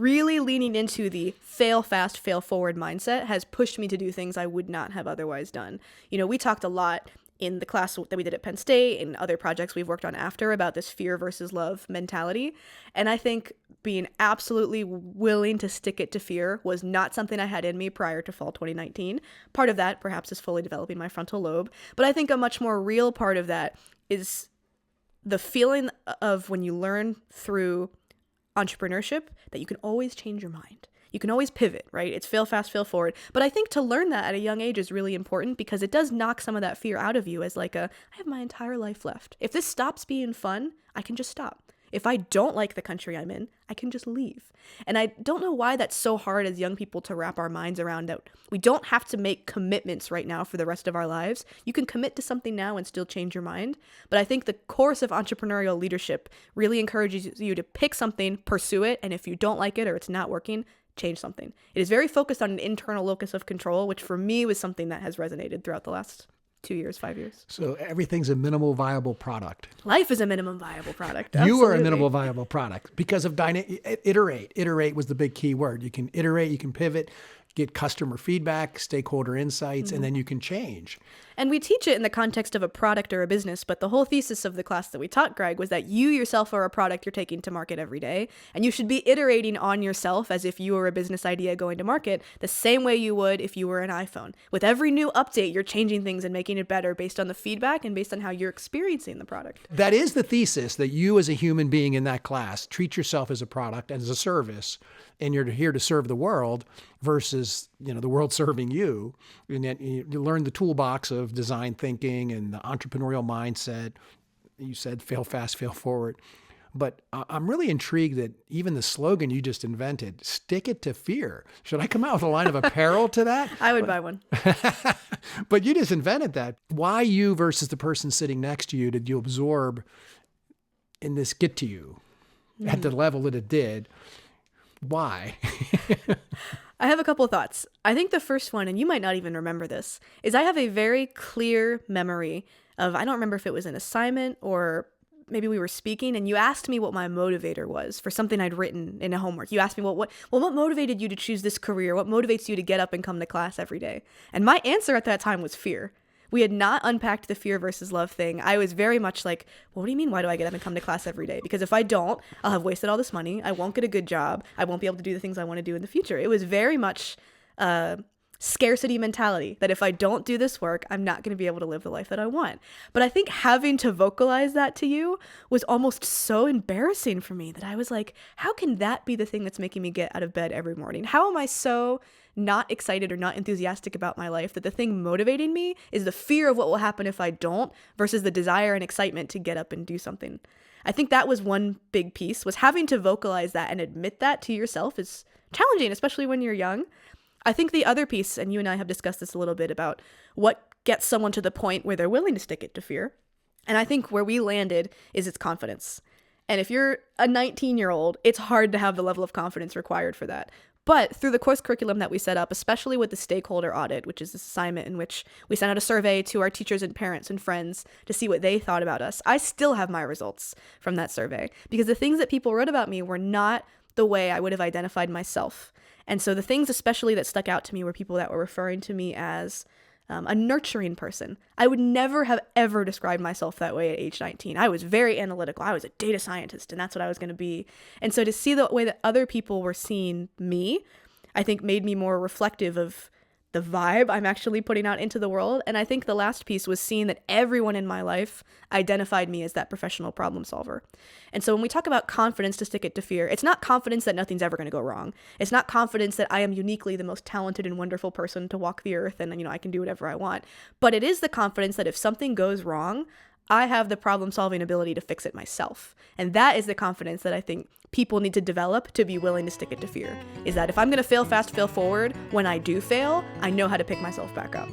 really leaning into the fail fast, fail forward mindset has pushed me to do things I would not have otherwise done. You know, we talked a lot in the class that we did at Penn State and other projects we've worked on after about this fear versus love mentality. And I think being absolutely willing to stick it to fear was not something I had in me prior to fall 2019. Part of that perhaps is fully developing my frontal lobe. But I think a much more real part of that is the feeling of when you learn through entrepreneurship that you can always change your mind. You can always pivot, right? It's fail fast, fail forward. But I think to learn that at a young age is really important because it does knock some of that fear out of you as like I have my entire life left. If this stops being fun, I can just stop. If I don't like the country I'm in, I can just leave. And I don't know why that's so hard as young people to wrap our minds around, that we don't have to make commitments right now for the rest of our lives. You can commit to something now and still change your mind. But I think the course of entrepreneurial leadership really encourages you to pick something, pursue it, and if you don't like it or it's not working, change something. It is very focused on an internal locus of control, which for me was something that has resonated throughout the last 2 years, 5 years. So everything's a minimal viable product. Life is a minimum viable product. You are a minimal viable product because of iterate. Iterate was the big key word. You can iterate, you can pivot, get customer feedback, stakeholder insights, and then you can change. And we teach it in the context of a product or a business, but the whole thesis of the class that we taught, Greg, was that you yourself are a product you're taking to market every day, and you should be iterating on yourself as if you were a business idea going to market the same way you would if you were an iPhone. With every new update, you're changing things and making it better based on the feedback and based on how you're experiencing the product. That is the thesis, that you as a human being in that class treat yourself as a product and as a service, and you're here to serve the world versus, the world serving you. And then you learn the toolbox of design thinking and the entrepreneurial mindset. You said fail fast, fail forward. But I'm really intrigued that even the slogan you just invented, stick it to fear. Should I come out with a line of apparel to that? I would buy one. But you just invented that. Why you versus the person sitting next to you did you absorb and this get to you at the level that it did? Why? I have a couple of thoughts. I think the first one, and you might not even remember this, is I have a very clear memory of, I don't remember if it was an assignment or maybe we were speaking, and you asked me what my motivator was for something I'd written in a homework. You asked me, what motivated you to choose this career? What motivates you to get up and come to class every day? And my answer at that time was fear. We had not unpacked the fear versus love thing. I was very much like, well, what do you mean? Why do I get up and come to class every day? Because if I don't, I'll have wasted all this money. I won't get a good job. I won't be able to do the things I want to do in the future. It was very much scarcity mentality that if I don't do this work, I'm not going to be able to live the life that I want. But I think having to vocalize that to you was almost so embarrassing for me that I was like, how can that be the thing that's making me get out of bed every morning? How am I so not excited or not enthusiastic about my life that the thing motivating me is the fear of what will happen if I don't versus the desire and excitement to get up and do something? I think that was one big piece, was having to vocalize that and admit that to yourself is challenging, especially when you're young. I think the other piece, and you and I have discussed this a little bit, about what gets someone to the point where they're willing to stick it to fear. And I think where we landed is its confidence. And if you're a 19-year-old, it's hard to have the level of confidence required for that. But through the course curriculum that we set up, especially with the stakeholder audit, which is this assignment in which we sent out a survey to our teachers and parents and friends to see what they thought about us, I still have my results from that survey because the things that people wrote about me were not the way I would have identified myself. And so the things especially that stuck out to me were people that were referring to me as a nurturing person. I would never have ever described myself that way at age 19. I was very analytical. I was a data scientist, and that's what I was going to be. And so to see the way that other people were seeing me, I think made me more reflective of the vibe I'm actually putting out into the world. And I think the last piece was seeing that everyone in my life identified me as that professional problem solver. And so when we talk about confidence to stick it to fear, it's not confidence that nothing's ever going to go wrong. It's not confidence that I am uniquely the most talented and wonderful person to walk the earth and, I can do whatever I want. But it is the confidence that if something goes wrong, I have the problem-solving ability to fix it myself. And that is the confidence that I think people need to develop to be willing to stick it to fear, is that if I'm going to fail fast, fail forward, when I do fail, I know how to pick myself back up.